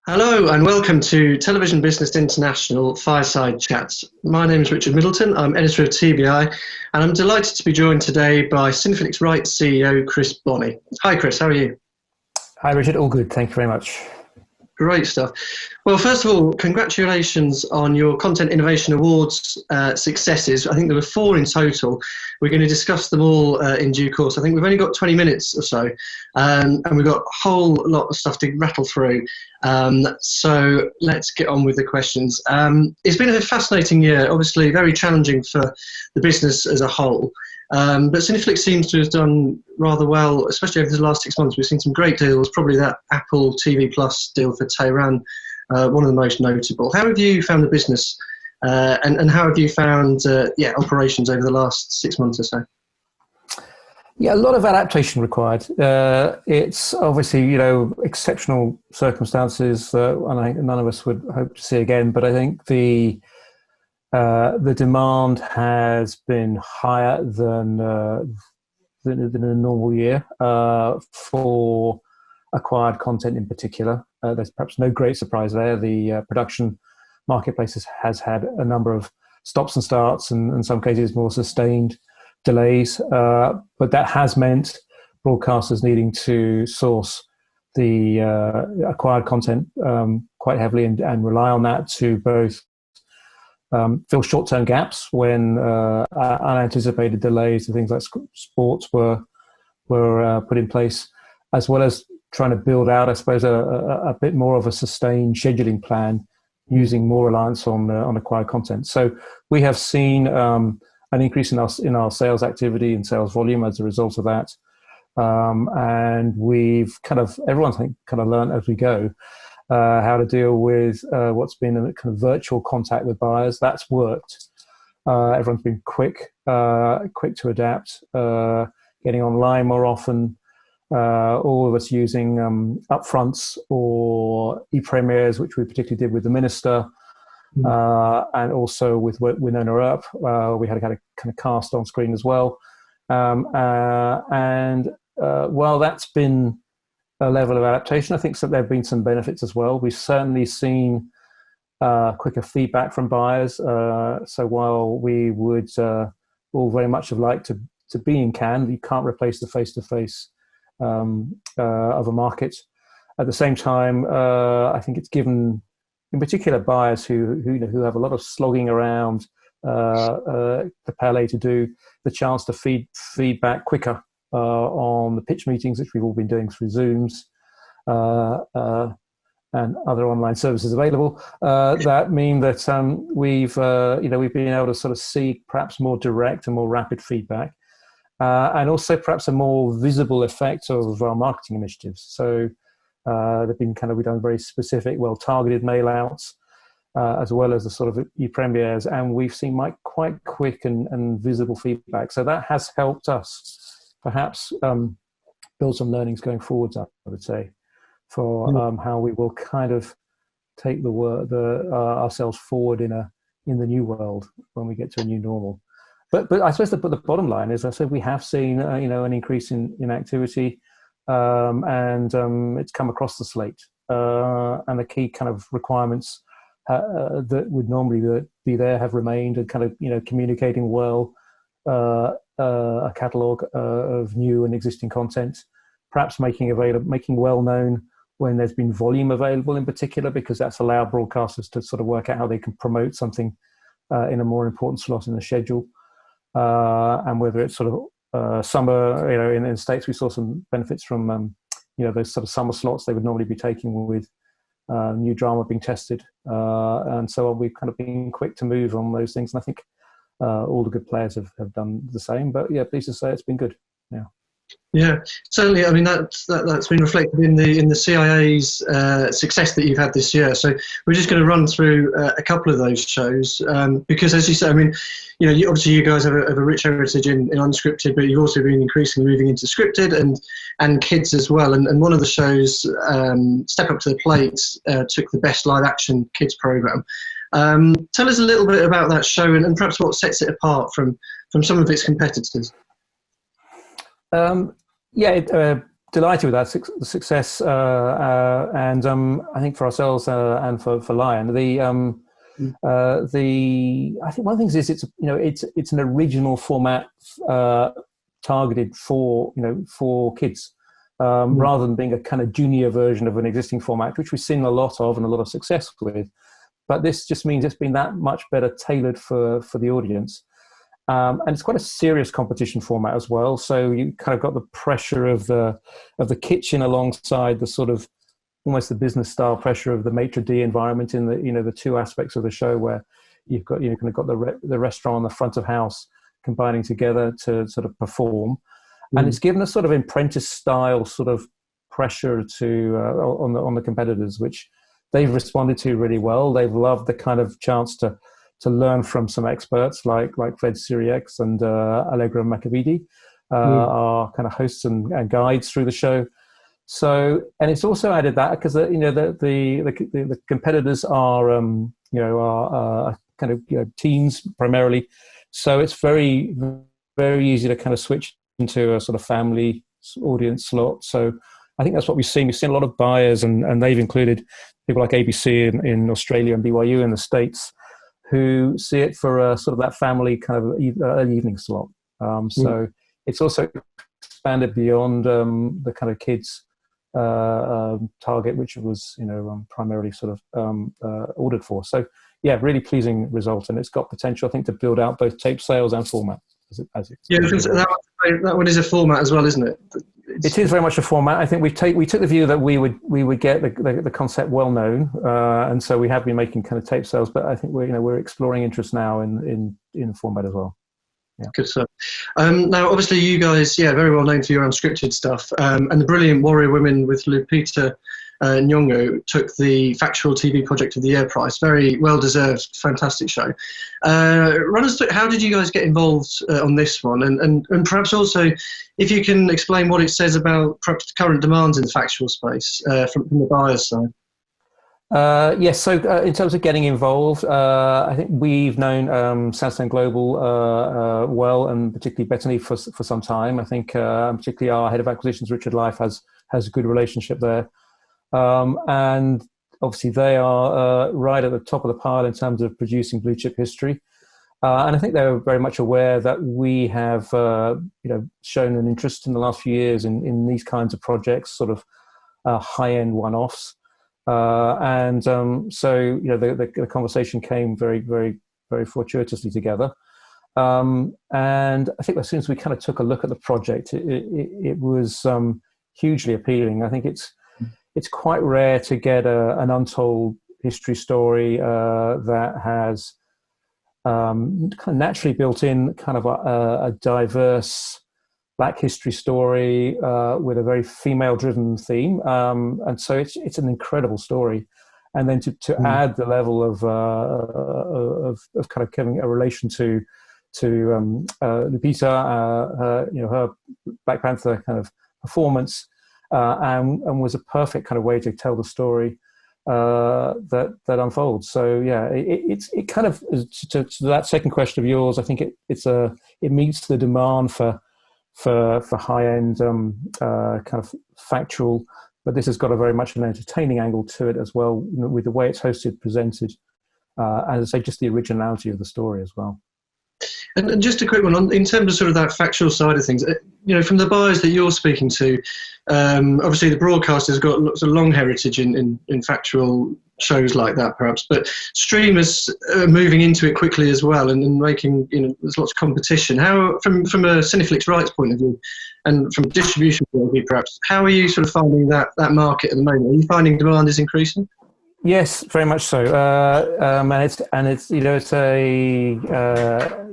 Hello and welcome to Television Business International Fireside Chats. My name is Richard Middleton, I'm editor of TBI, and I'm delighted to be joined today by Cineflix Rights CEO Chris Bonney. Hi Chris, how are you? Hi Richard, all good, thank you very much. Great stuff. Well, first of all, congratulations on your Content Innovation Awards successes. I think there were 4 in total. We're going to discuss them all in due course. I think we've only got 20 minutes or so, and we've got a whole lot of stuff to rattle through. So let's get on with the questions. It's been a fascinating year, obviously very challenging for the business as a whole. But Cineflix seems to have done rather well, especially over the last 6 months. We've seen some great deals, probably that Apple TV Plus deal for Tehran, one of the most notable. How have you found the business and how have you found operations over the last 6 months or so? Yeah, a lot of adaptation required. It's obviously, exceptional circumstances, and I think none of us would hope to see again, but I think the demand has been higher than a normal year for acquired content in particular. There's perhaps no great surprise there. The production marketplace has had a number of stops and starts, and in some cases more sustained delays. But that has meant broadcasters needing to source the acquired content quite heavily and rely on that to both fill short-term gaps when unanticipated delays and things like sports were put in place, as well as trying to build out, I suppose, a bit more of a sustained scheduling plan using more reliance on acquired content. So we have seen an increase in our sales activity and sales volume as a result of that, and everyone's kind of learned as we go how to deal with what's been a kind of virtual contact with buyers. That's worked. Everyone's been quick to adapt, getting online more often. All of us using upfronts or e-premieres, which we particularly did with the Minister, and also with Winona Earp. We had a kind of cast on screen as well. And while that's been a level of adaptation, I think there have been some benefits as well. We've certainly seen quicker feedback from buyers. So while we would all very much have liked to be in Cannes, you can't replace the face-to-face of a market. At the same time, I think it's given, in particular, buyers who have a lot of slogging around the palais to do, the chance to feedback quicker on the pitch meetings, which we've all been doing through Zooms and other online services available. That mean that we've been able to sort of see perhaps more direct and more rapid feedback. And also perhaps a more visible effect of our marketing initiatives. So we've done very specific, well-targeted mail-outs, as well as the sort of e-premieres, and we've seen quite quick and visible feedback. So that has helped us perhaps build some learnings going forwards, I would say, for how we will kind of take ourselves forward in the new world when we get to a new normal. But I suppose the bottom line is, I said, we have seen an increase in activity, and it's come across the slate, and the key kind of requirements that would normally be there have remained, and kind of communicating well, a catalogue of new and existing content, perhaps making well known when there's been volume available in particular, because that's allowed broadcasters to sort of work out how they can promote something in a more important slot in the schedule. And whether it's sort of summer, in the States, we saw some benefits from, those sort of summer slots they would normally be taking with new drama being tested. And so we've kind of been quick to move on those things. And I think all the good players have done the same. But yeah, pleased to say it's been good. Yeah. Yeah, certainly. I mean, that's been reflected in the CIA's success that you've had this year. So we're just going to run through a couple of those shows because, as you say, I mean, obviously you guys have a rich heritage in unscripted, but you've also been increasingly moving into scripted and kids as well. And one of the shows, Step Up to the Plate, took the best live action kids program. Tell us a little bit about that show and perhaps what sets it apart from some of its competitors. delighted with that success, and I think for ourselves and for Lion, I think one of the things is it's an original format targeted for kids, rather than being a kind of junior version of an existing format, which we've seen a lot of and a lot of success with. But this just means it's been that much better tailored for the audience. And it's quite a serious competition format as well. So you kind of got the pressure of the kitchen alongside the sort of almost the business style pressure of the maitre d' environment in the two aspects of the show, where you've got kind of got the restaurant and the front of house combining together to sort of perform. And it's given a sort of apprentice style sort of pressure to on the competitors, which they've responded to really well. They've loved the kind of chance to learn from some experts like Fred Siriex and Allegra Macavidi, our kind of hosts and guides through the show. So, and it's also added that because the competitors are kind of teens primarily, so it's very, very easy to kind of switch into a sort of family audience slot. So I think that's what we've seen. We've seen a lot of buyers, and they've included people like ABC in Australia and BYU in the States, who see it for a sort of that family kind of early evening slot. So it's also expanded beyond the kind of kids target, which was primarily sort of ordered for. So yeah, really pleasing result, and it's got potential, I think, to build out both tape sales and format. That one is a format as well, isn't it? It is very much a format. I think we took the view that we would get the concept well known, and so we have been making kind of tape sales. But I think we're exploring interest now in format as well. Yeah. Good stuff. Now, obviously, you guys, very well known for your unscripted stuff, and the brilliant Warrior Women with Lupita Nyong'o took the Factual TV Project of the Year prize. Very well deserved, fantastic show. Run us through, how did you guys get involved on this one, and perhaps also if you can explain what it says about perhaps the current demands in the factual space from the buyer's side. Yes, so in terms of getting involved, I think we've known Southern Global well, and particularly Bethany for some time. I think particularly our head of acquisitions, Richard Life, has a good relationship there. And obviously they are right at the top of the pile in terms of producing blue chip history. And I think they're very much aware that we have shown an interest in the last few years in these kinds of projects, sort of high-end one-offs. So the conversation came very, very, very fortuitously together. And I think as soon as we kind of took a look at the project, it was hugely appealing. I think it's quite rare to get an untold history story that has kind of naturally built in kind of a diverse Black history story with a very female-driven theme, and so it's an incredible story. And then to add the level of kind of giving a relation to Lupita, her Black Panther kind of performance, and was a perfect kind of way to tell the story that unfolds. So yeah, it kind of to that second question of yours, I think it meets the demand for high-end kind of factual, but this has got a very much an entertaining angle to it as well, with the way it's hosted, presented, and as I say, just the originality of the story as well. And just a quick one, in terms of sort of that factual side of things, from the buyers that you're speaking to, obviously the broadcaster's got lots of long heritage in factual shows like that, perhaps, but streamers are moving into it quickly as well, and making, there's lots of competition. How, from a Cineflix rights point of view, and from a distribution point of view, perhaps, how are you sort of finding that market at the moment? Are you finding demand is increasing? Yes, very much so, and it's a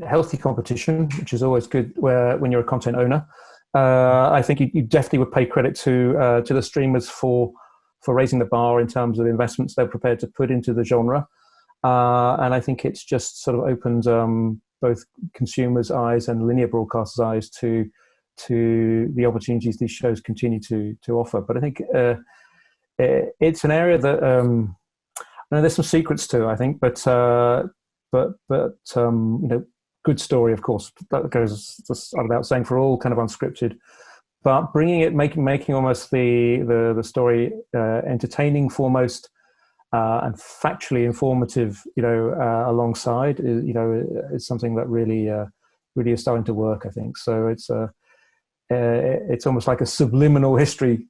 healthy competition, which is always good when you're a content owner. I think you definitely would pay credit to the streamers for raising the bar in terms of the investments they're prepared to put into the genre, and I think it's just sort of opened both consumers' eyes and linear broadcasters' eyes to the opportunities these shows continue to offer. But I think it's an area that there's some secrets to, I think, but good story, of course, that goes just without saying for all kind of unscripted but bringing it, making almost the story entertaining foremost, and factually informative, alongside, is something that really is starting to work, I think. So it's almost like a subliminal history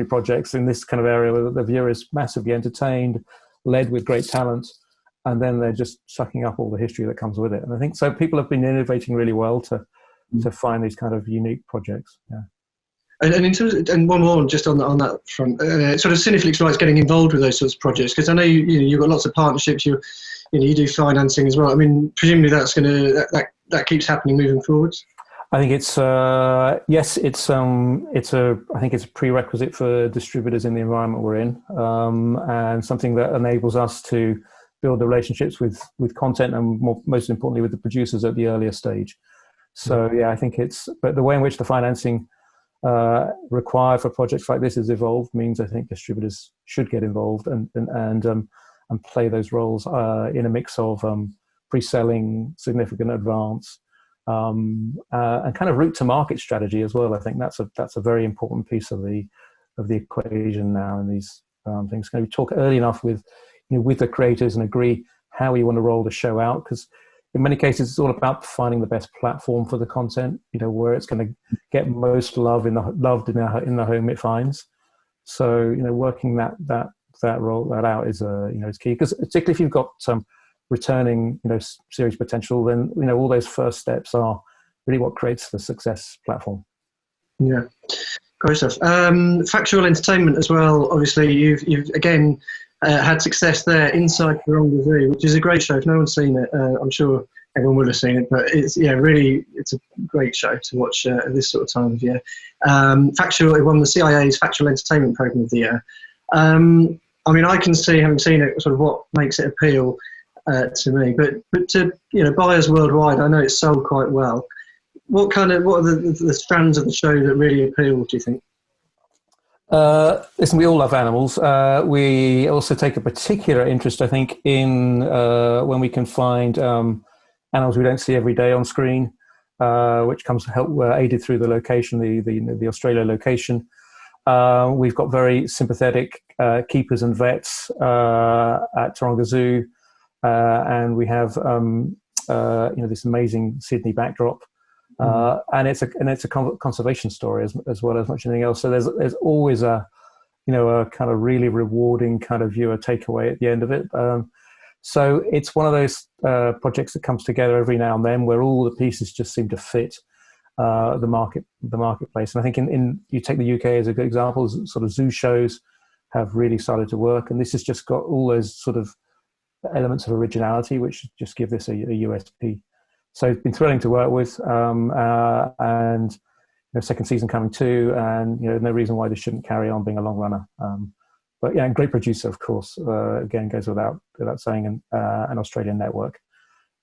projects in this kind of area where the viewer is massively entertained, led with great talent, and then they're just sucking up all the history that comes with it. And I think so people have been innovating really well to find these kind of unique projects. Yeah. And in terms and one more just on that front, sort of Cineflix Rights getting involved with those sorts of projects, because I know you've got lots of partnerships. You do financing as well. I mean, presumably that's going to that keeps happening moving forwards. I think it's yes, it's I think it's a prerequisite for distributors in the environment we're in, and something that enables us to build the relationships with content and most importantly with the producers at the earlier stage. So yeah, I think but the way in which the financing required for projects like this has evolved means I think distributors should get involved and play those roles in a mix of pre-selling, significant advance, and kind of route to market strategy as well. I think that's a very important piece of the equation now in these things. Can we talk early enough with the creators and agree how we want to roll the show out? Because in many cases, it's all about finding the best platform for the content, where it's going to get most loved in the home it finds. So, working that out is is key, because particularly if you've got some returning, series potential, then, all those first steps are really what creates the success platform. Yeah, great stuff. Factual entertainment as well. Obviously, you've again had success there inside the Rendezvous, which is a great show. If no one's seen it, I'm sure everyone will have seen it. But it's it's a great show to watch at this sort of time of year. Factual, it won the CIA's Factual Entertainment Program of the Year. I mean, I can see, having seen it, sort of what makes it appeal to me. But to buyers worldwide, I know it's sold quite well. What are the strands of the show that really appeal, do you think? Listen, we all love animals. We also take a particular interest, I think, in when we can find animals we don't see every day on screen, which comes to help aided through the location, the Australia location. We've got very sympathetic keepers and vets at Taronga Zoo, and we have this amazing Sydney backdrop. And it's a conservation story as well as much anything else. So there's always a kind of really rewarding kind of viewer takeaway at the end of it. So it's one of those projects that comes together every now and then where all the pieces just seem to fit the marketplace. And I think in you take the UK as a good example, sort of zoo shows have really started to work, and this has just got all those sort of elements of originality which just give this a USP. So it's been thrilling to work with, and second season coming too, and no reason why this shouldn't carry on being a long runner. But yeah, and great producer, of course. Again, goes without saying, and an Australian network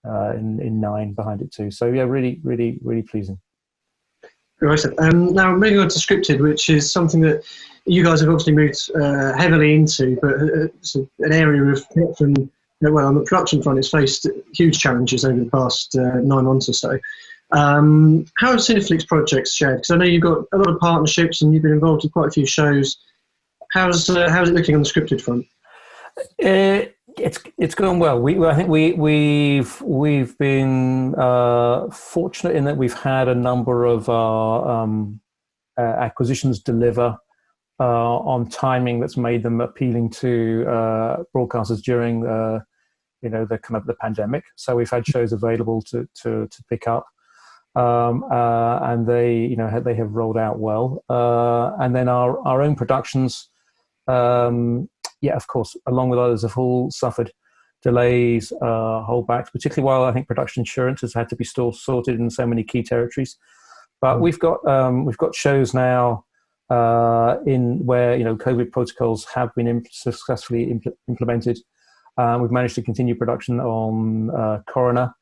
in Nine behind it too. So yeah, really, really, really pleasing. Right. Now moving on to scripted, which is something that you guys have obviously moved heavily into, but it's an area of on the production front, it's faced huge challenges over the past 9 months or so. How have Cineflix projects shared? Because I know you've got a lot of partnerships and you've been involved in quite a few shows. How's it looking on the scripted front? It's going well. I think we've been fortunate in that we've had a number of our acquisitions deliver on timing that's made them appealing to broadcasters during the kind of the pandemic. So we've had shows available to pick up, and they have rolled out well. And then our own productions, of course, along with others, have all suffered delays, holdbacks, particularly while I think production insurance has had to be still sorted in so many key territories. But we've got shows now in where COVID protocols have been successfully implemented. We've managed to continue production on Coroner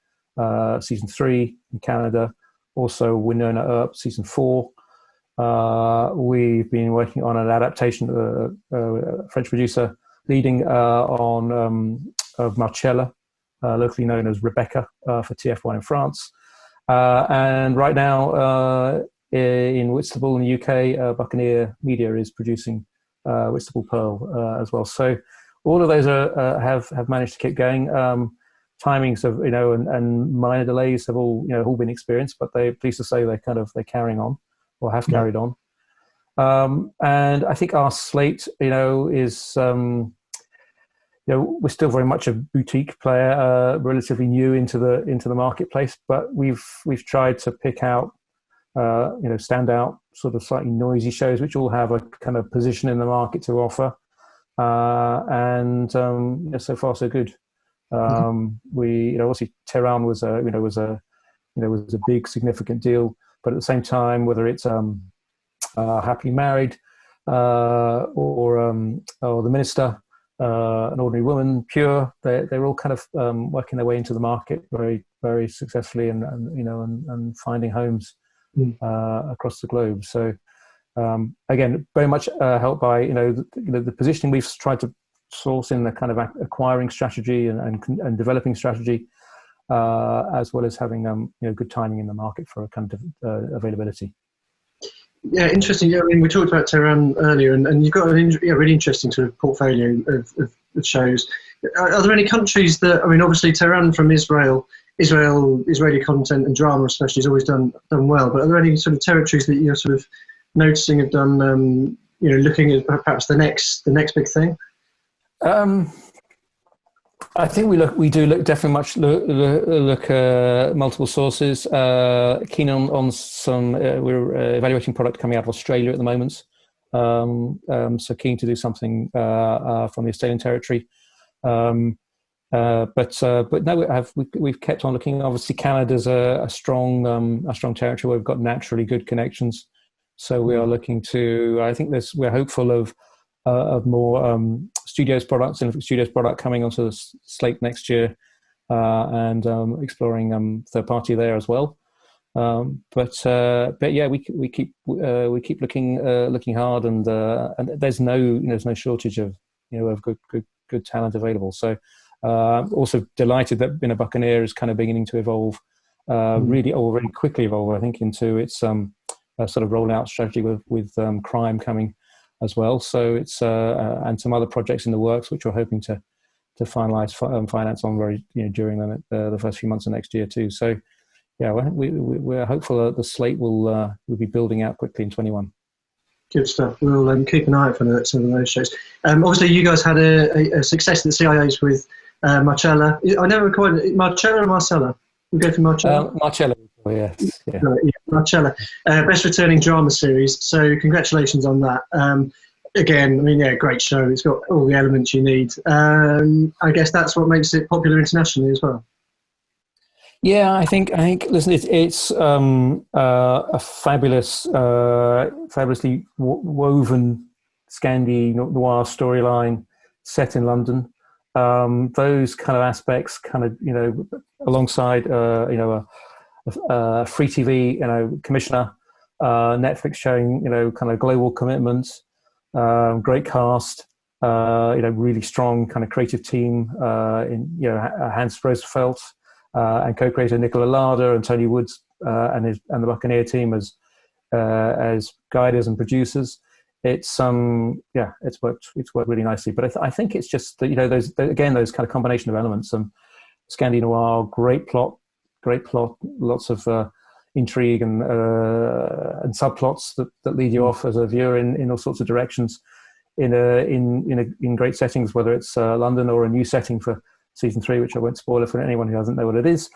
season 3 in Canada, also Winona Earp season 4. We've been working on an adaptation a French producer leading on of Marcella, locally known as Rebecca, for TF1 in France. And right now, in Whitstable in the UK, Buccaneer Media is producing Whitstable Pearl as well. So all of those have managed to keep going. Timings of and minor delays have all been experienced, but they're pleased to say they're carrying on or have carried on. And I think our slate, is we're still very much a boutique player, relatively new into the marketplace, but we've tried to pick out stand out sort of slightly noisy shows which all have a kind of position in the market to offer, and so far so good. We obviously Tehran was a big significant deal, but at the same time, whether it's Happily Married or The Minister, An Ordinary Woman, Pure, they're all kind of working their way into the market very, very successfully and finding homes across the globe. So again, very much helped by the positioning we've tried to source in the kind of acquiring strategy and developing strategy, as well as having good timing in the market for a kind of availability. Yeah, interesting. Yeah, I mean, we talked about Tehran earlier, and you've got a really interesting sort of portfolio of shows. Are there any countries that, I mean, obviously Tehran from Israeli content and drama especially has always done well, but are there any sort of territories that you're sort of noticing have done, looking at perhaps the next big thing? I think we do look multiple sources. Keen on some. We're evaluating product coming out of Australia at the moment, so keen to do something from the Australian territory. But no, we've kept on looking. Obviously, Canada's a strong territory where we've got naturally good connections. So we are looking to. I think we're hopeful of more studios products, Cineflix Studios product coming onto the slate next year, and exploring third party there as well. But yeah, we keep looking hard, and there's no shortage of good talent available. So also delighted that Buccaneer is kind of beginning to evolve, really quickly evolve, I think, into its sort of rollout strategy with crime coming as well. So it's and some other projects in the works which we're hoping to finalize finance on very during the first few months of next year too. So yeah, we're hopeful that the slate will be building out quickly in 21. Good stuff. We'll keep an eye out for some of those shows. Obviously, you guys had a success at the CIAs with Marcella. I never quite Marcella or Marcella. We go for Marcella. Marcella. Yes. Yeah. Marcella, best returning drama series. So congratulations on that. Again, I mean, yeah, great show. It's got all the elements you need. I guess that's what makes it popular internationally as well. Yeah, I think. Listen, it's a fabulously woven Scandi noir storyline set in London. Those kind of aspects, alongside free TV, commissioner, Netflix showing, kind of global commitments, great cast, really strong kind of creative team, Hans Rosenfeld, and co-creator Nicola Larder and Tony Woods, and the Buccaneer team as guiders and producers. It's worked really nicely. But I think it's just that, those kind of combination of elements, Scandi noir, great plot, lots of intrigue and subplots that lead you off as a viewer in all sorts of directions, in great settings, whether it's London or a new setting for season 3, which I won't spoil for anyone who doesn't know what it is.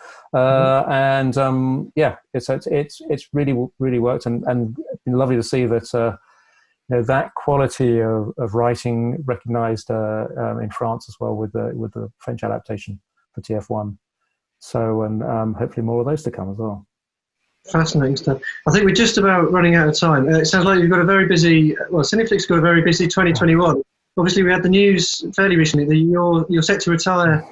It's really worked, and been lovely to see that that quality of writing recognised in France as well with the French adaptation for TF1. So, and hopefully more of those to come as well. Fascinating stuff. I think we're just about running out of time. It sounds like you've got a very busy, Cineflix got a very busy 2021. Obviously, we had the news fairly recently that you're set to retire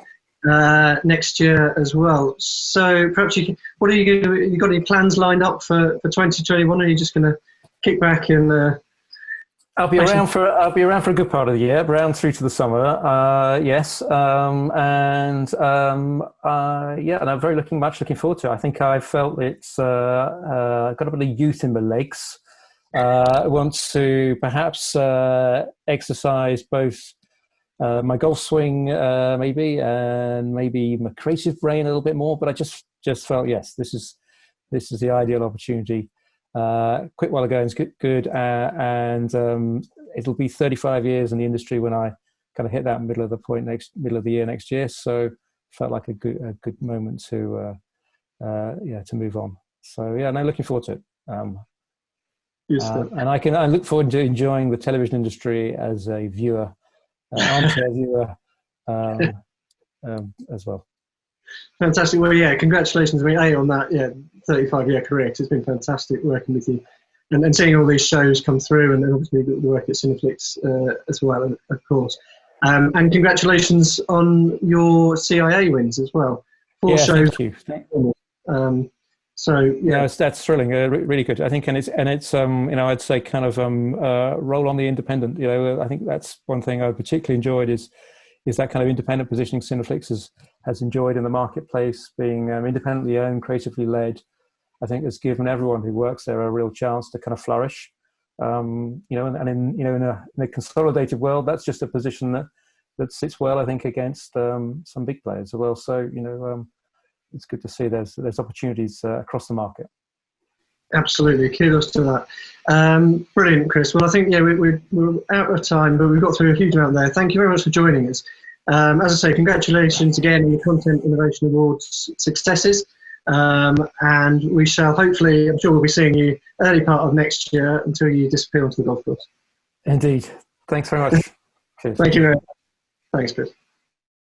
next year as well. So perhaps you got any plans lined up for 2021, or are you just going to kick back and I'll be around for a good part of the year, around through to the summer. Yes, and I'm very much looking forward to it. I think I felt it's got a bit of youth in my legs. I want to perhaps exercise both my golf swing, maybe, and maybe my creative brain a little bit more. But I just felt, yes, this is the ideal opportunity. Quit while the going's good, and it'll be 35 years in the industry when I kind of hit that middle of the year next year. So felt like a good moment to move on. So looking forward to it. And I look forward to enjoying the television industry as a viewer, armchair viewer, as well. Fantastic. Well, congratulations, on that 35-year career. It's been fantastic working with you and seeing all these shows come through, and obviously the work at Cineflix as well, of course. And congratulations on your CIA wins as well. 4 shows. Thank you. That's thrilling. Really good. I think, and it's I'd say kind of roll on the independent. I think that's one thing I particularly enjoyed is that kind of independent positioning Cineflix has enjoyed in the marketplace, being independently owned, creatively led. I think has given everyone who works there a real chance to kind of flourish. And in a consolidated world, that's just a position that sits well, I think, against some big players as well. So it's good to see there's opportunities across the market. Absolutely, kudos to that. Brilliant, Chris. Well, I think we're out of time, but we've got through a huge amount there. Thank you very much for joining us. As I say, congratulations again on your Content Innovation Awards successes, and we shall hopefully, I'm sure we'll be seeing you early part of next year until you disappear onto the golf course. Indeed. Thanks very much. Cheers. Thank you very much. Thanks, Chris.